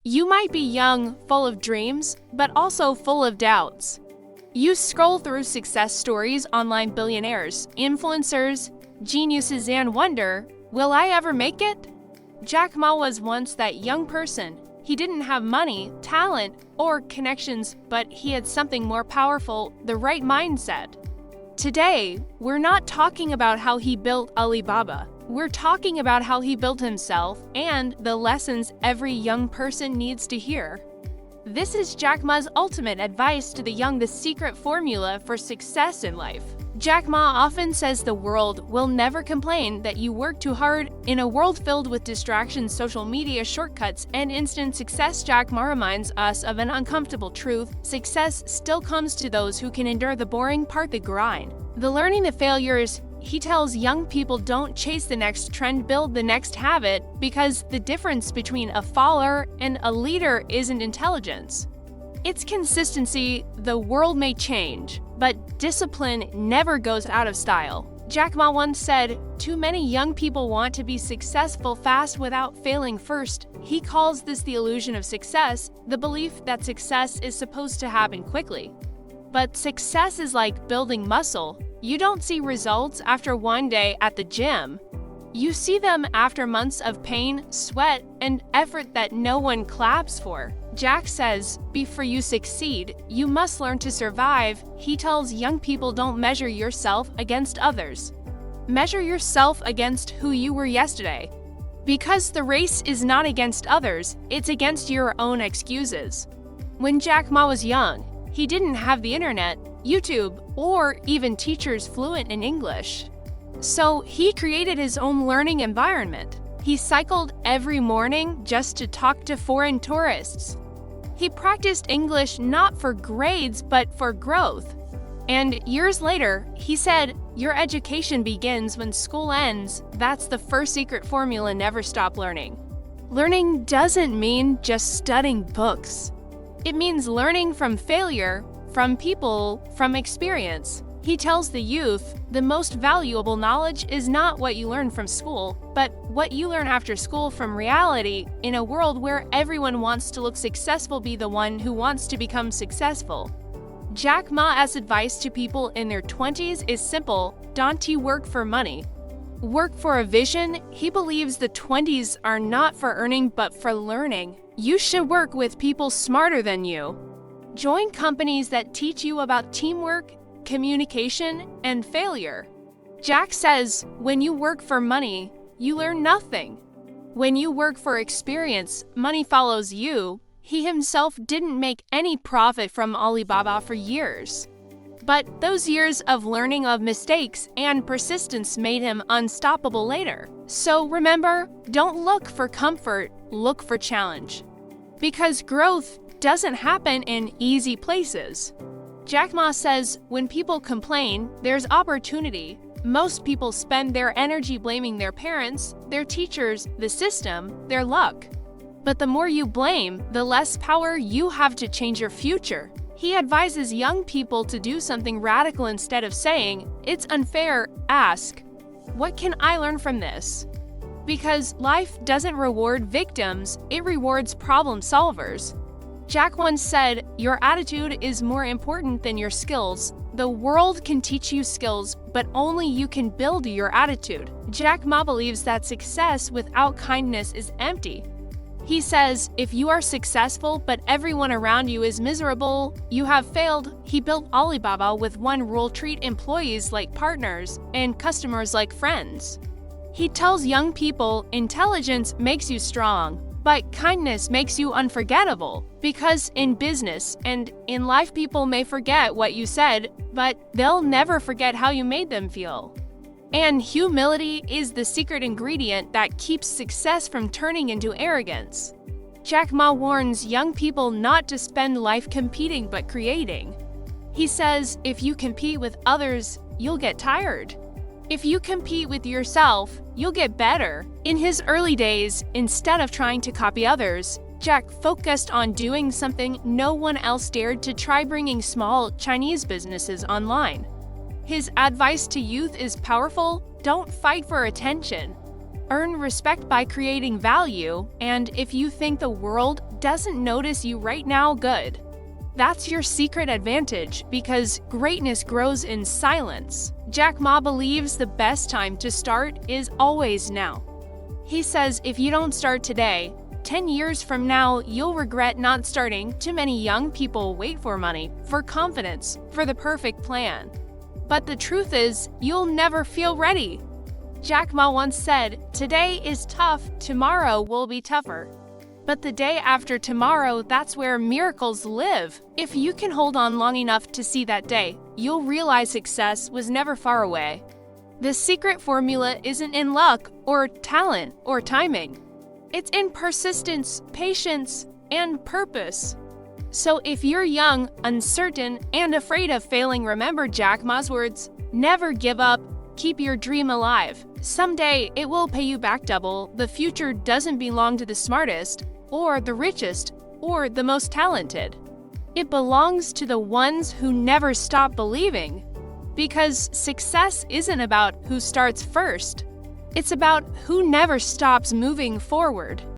You might be young, full of dreams, but also full of doubts. You scroll through success stories, online billionaires, influencers, geniuses, and wonder, will I ever make it? Jack Ma was once that young person. He didn't have money, talent, or connections, but he had something more powerful, the right mindset. Today, we're not talking about how he built Alibaba. We're talking about how he built himself and the lessons every young person needs to hear. This is Jack Ma's ultimate advice to the young, the secret formula for success in life. Jack Ma often says the world will never complain that you work too hard. In a world filled with distractions, social media shortcuts, and instant success, Jack Ma reminds us of an uncomfortable truth. Success still comes to those who can endure the boring part, the grind. The learning the failures. He tells young people, don't chase the next trend, build the next habit, because the difference between a follower and a leader isn't intelligence. It's consistency. The world may change, but discipline never goes out of style. Jack Ma once said, too many young people want to be successful fast without failing first. He calls this the illusion of success, the belief that success is supposed to happen quickly. But success is like building muscle. You don't see results after one day at the gym. You see them after months of pain, sweat, and effort that no one claps for. Jack says, before you succeed, you must learn to survive. He tells young people, don't measure yourself against others. Measure yourself against who you were yesterday. Because the race is not against others, it's against your own excuses. When Jack Ma was young, he didn't have the internet, YouTube, or even teachers fluent in English. So he created his own learning environment. He cycled every morning just to talk to foreign tourists. He practiced English not for grades, but for growth. And years later, he said, your education begins when school ends. That's the first secret formula, never stop learning. Learning doesn't mean just studying books. It means learning from failure, from people, from experience. He tells the youth, the most valuable knowledge is not what you learn from school, but what you learn after school from reality. In a world where everyone wants to look successful, be the one who wants to become successful. Jack Ma's advice to people in their 20s is simple: don't you work for money. Work for a vision. He believes the 20s are not for earning, but for learning. You should work with people smarter than you. Join companies that teach you about teamwork, communication, and failure. Jack says, when you work for money, you learn nothing. When you work for experience, money follows you. He himself didn't make any profit from Alibaba for years. But those years of learning of mistakes and persistence made him unstoppable later. So remember, don't look for comfort, look for challenge. Because growth doesn't happen in easy places. Jack Ma says, when people complain, there's opportunity. Most people spend their energy blaming their parents, their teachers, the system, their luck. But the more you blame, the less power you have to change your future. He advises young people to do something radical. Instead of saying, it's unfair, ask, what can I learn from this? Because life doesn't reward victims, it rewards problem solvers. Jack once said, your attitude is more important than your skills. The world can teach you skills, but only you can build your attitude. Jack Ma believes that success without kindness is empty. He says, if you are successful but everyone around you is miserable, you have failed. He built Alibaba with one rule: treat employees like partners and customers like friends. He tells young people, intelligence makes you strong, but kindness makes you unforgettable. Because in business and in life, people may forget what you said, but they'll never forget how you made them feel. And humility is the secret ingredient that keeps success from turning into arrogance. Jack Ma warns young people not to spend life competing but creating. He says, if you compete with others, you'll get tired. If you compete with yourself, you'll get better. In his early days, instead of trying to copy others, Jack focused on doing something no one else dared to try: bringing small Chinese businesses online. His advice to youth is powerful: don't fight for attention. Earn respect by creating value, and if you think the world doesn't notice you right now, good. That's your secret advantage, because greatness grows in silence. Jack Ma believes the best time to start is always now. He says if you don't start today, 10 years from now, you'll regret not starting. Too many young people wait for money, for confidence, for the perfect plan. But the truth is, you'll never feel ready. Jack Ma once said, "Today is tough, tomorrow will be tougher." But the day after tomorrow, that's where miracles live. If you can hold on long enough to see that day, you'll realize success was never far away. The secret formula isn't in luck, or talent, or timing. It's in persistence, patience, and purpose. So if you're young, uncertain, and afraid of failing, remember Jack Ma's words: never give up, keep your dream alive. Someday, it will pay you back double. The future doesn't belong to the smartest, or the richest, or the most talented. It belongs to the ones who never stop believing. Because success isn't about who starts first. It's about who never stops moving forward.